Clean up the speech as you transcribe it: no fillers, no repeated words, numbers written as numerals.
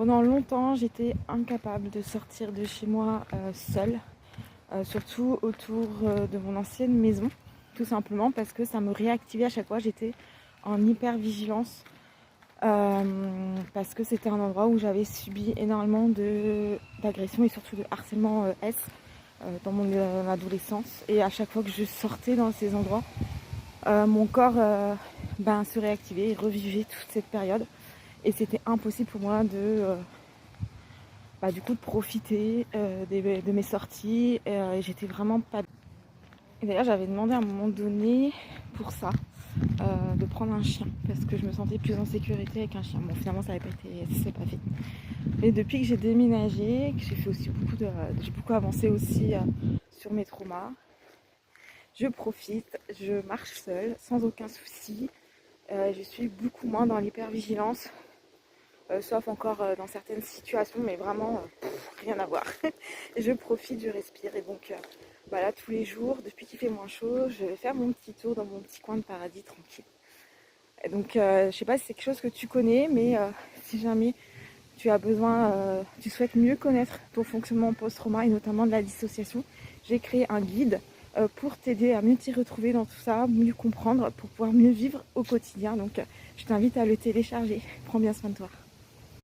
Pendant longtemps, j'étais incapable de sortir de chez moi seule, surtout autour de mon ancienne maison, tout simplement parce que ça me réactivait à chaque fois. J'étais en hyper vigilance parce que c'était un endroit où j'avais subi énormément d'agressions et surtout de harcèlement dans mon adolescence. Et à chaque fois que je sortais dans ces endroits, mon corps se réactivait et revivait toute cette période. Et c'était impossible pour moi de profiter de mes sorties. Et j'étais vraiment pas... Et d'ailleurs, j'avais demandé à un moment donné pour ça, de prendre un chien, parce que je me sentais plus en sécurité avec un chien. Bon, finalement, ça s'est pas fait. Et depuis que j'ai déménagé, que j'ai fait aussi j'ai beaucoup avancé aussi sur mes traumas, je profite, je marche seule, sans aucun souci. Je suis beaucoup moins dans l'hypervigilance, sauf encore dans certaines situations, mais vraiment rien à voir. Je profite, je respire, et donc là tous les jours, depuis qu'il fait moins chaud, je vais faire mon petit tour dans mon petit coin de paradis tranquille. Et donc je sais pas si c'est quelque chose que tu connais, mais si jamais tu as besoin, tu souhaites mieux connaître ton fonctionnement post-trauma et notamment de la dissociation, j'ai créé un guide pour t'aider à mieux t'y retrouver dans tout ça, mieux comprendre, pour pouvoir mieux vivre au quotidien. Donc je t'invite à le télécharger. Prends bien soin de toi.